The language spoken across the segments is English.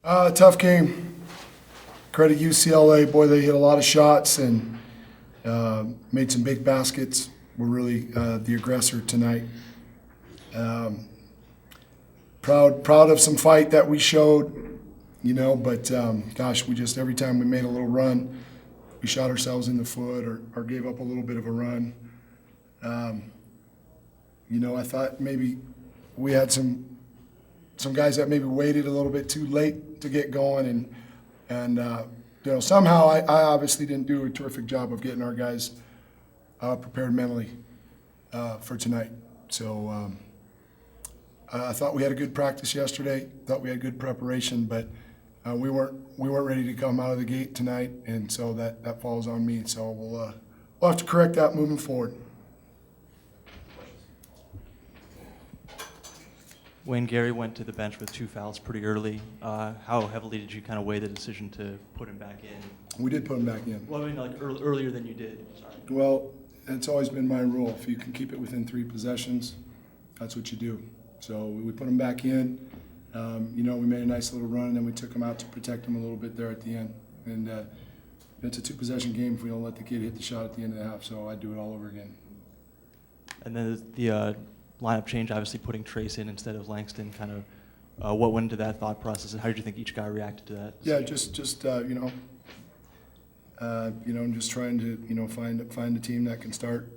Tough game. Credit UCLA. Boy, they hit a lot of shots and made some big baskets. We're really the aggressor tonight. Proud of some fight that we showed, but gosh, we just, every time we made a little run, we shot ourselves in the foot or gave up a little bit of a run. I thought maybe we had some guys that maybe waited a little bit too late to get going, and somehow I obviously didn't do a terrific job of getting our guys prepared mentally for tonight. So I thought we had a good practice yesterday. Thought we had good preparation, but we weren't ready to come out of the gate tonight, and so that falls on me. So we'll have to correct that moving forward. Wayne Gary went to the bench with 2 fouls pretty early. How heavily did you kind of weigh the decision to put him back in? We did put him back in. Well, I mean, like earlier than you did. Sorry. Well, it's always been my rule. If you can keep it within 3 possessions, that's what you do. So we put him back in. We made a nice little run, and then we took him out to protect him a little bit there at the end. And it's a 2-possession game if we don't let the kid hit the shot at the end of the half. So I'd do it all over again. And then the lineup change, obviously putting Trace in instead of Langston, kind of what went into that thought process, and how did you think each guy reacted to that? Yeah, just just trying to find a team that can start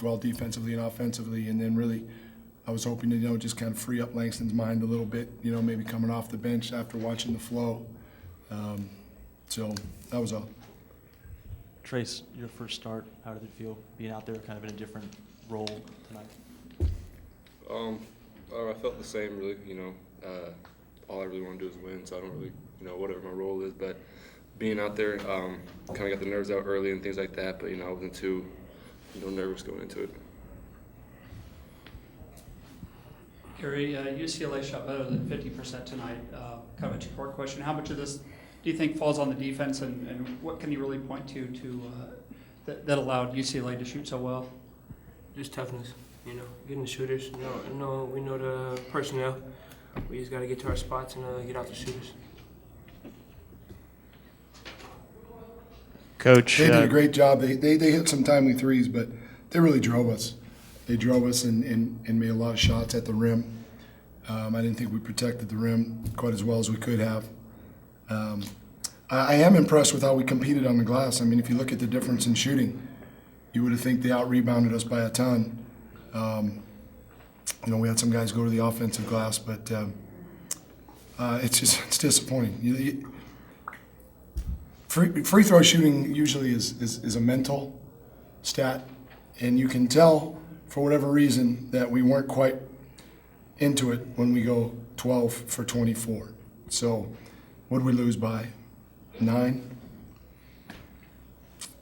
well defensively and offensively, and then really I was hoping to just kind of free up Langston's mind a little bit, maybe coming off the bench after watching the flow. So that was all. Trace, your first start, how did it feel being out there kind of in a different role tonight? I felt the same, really. All I really want to do is win, so I don't really, whatever my role is. But being out there, kind of got the nerves out early and things like that. But I wasn't too, nervous going into it. Gary, UCLA shot better than 50% tonight. Kind of a two-part question. How much of this do you think falls on the defense, and what can you really point to that allowed UCLA to shoot so well? Just toughness, getting the shooters. We know the personnel. We just got to get to our spots and get out the shooters. Coach, they did a great job. They hit some timely threes, but they really drove us. They drove us and made a lot of shots at the rim. I didn't think we protected the rim quite as well as we could have. I am impressed with how we competed on the glass. I mean, if you look at the difference in shooting, you would have think they out-rebounded us by a ton. We had some guys go to the offensive glass, but it's disappointing. Free throw shooting usually is a mental stat, and you can tell for whatever reason that we weren't quite into it when we go 12 for 24. So what did we lose by? 9?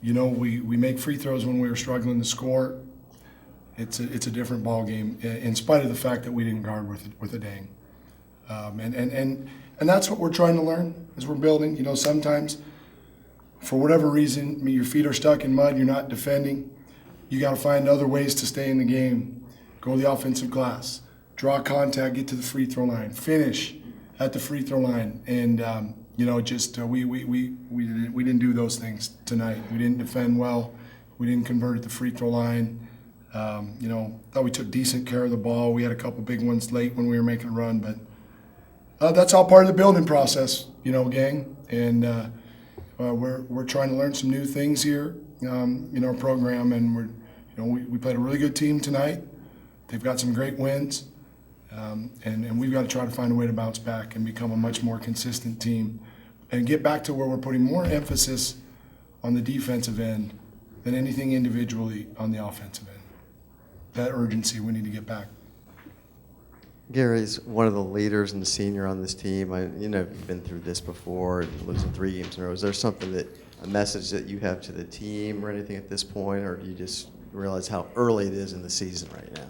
We make free throws when we were struggling to score. It's a different ball game, in spite of the fact that we didn't guard with a dang. And that's what we're trying to learn as we're building. Sometimes, for whatever reason, your feet are stuck in mud, you're not defending. You got to find other ways to stay in the game. Go to the offensive glass, draw contact, get to the free throw line, finish at the free throw line, and we didn't do those things tonight. We didn't defend well. We didn't convert at the free throw line. Thought we took decent care of the ball. We had a couple big ones late when we were making a run, but that's all part of the building process, gang. And we're trying to learn some new things here in our program, and we played a really good team tonight. They've got some great wins, and we've got to try to find a way to bounce back and become a much more consistent team and get back to where we're putting more emphasis on the defensive end than anything individually on the offensive end. That urgency, we need to get back. Gary's one of the leaders and the senior on this team. You've been through this before, and losing 3 games in a row. Is there a message that you have to the team or anything at this point, or do you just realize how early it is in the season right now?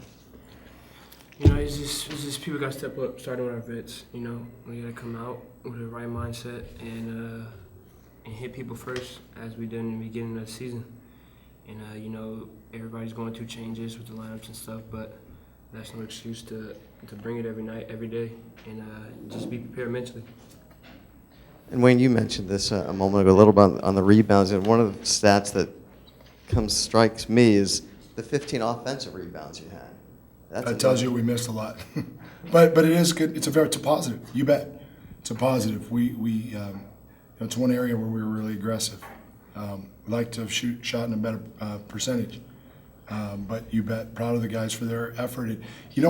It's just people got to step up, starting with our vets. We got to come out with the right mindset and hit people first, as we did in the beginning of the season. And everybody's going through changes with the lineups and stuff, but that's no excuse to bring it every night, every day, and just be prepared mentally. And Wayne, you mentioned this a moment ago, a little bit on the rebounds, and one of the stats that strikes me is the 15 offensive rebounds you had. That tells you we missed a lot. but it is good. It's a positive. You bet. It's a positive. It's one area where we were really aggressive. We'd like to have shot in a better percentage. But you bet, proud of the guys for their effort. And,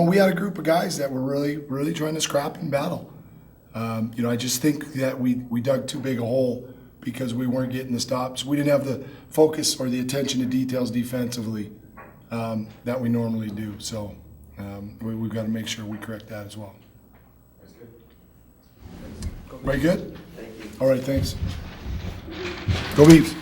we had a group of guys that were really, really trying to scrap and battle. I just think that we dug too big a hole because we weren't getting the stops. We didn't have the focus or the attention to details defensively that we normally do. So we've got to make sure we correct that as well. Very good? Thank you. All right, thanks. Go Beavs.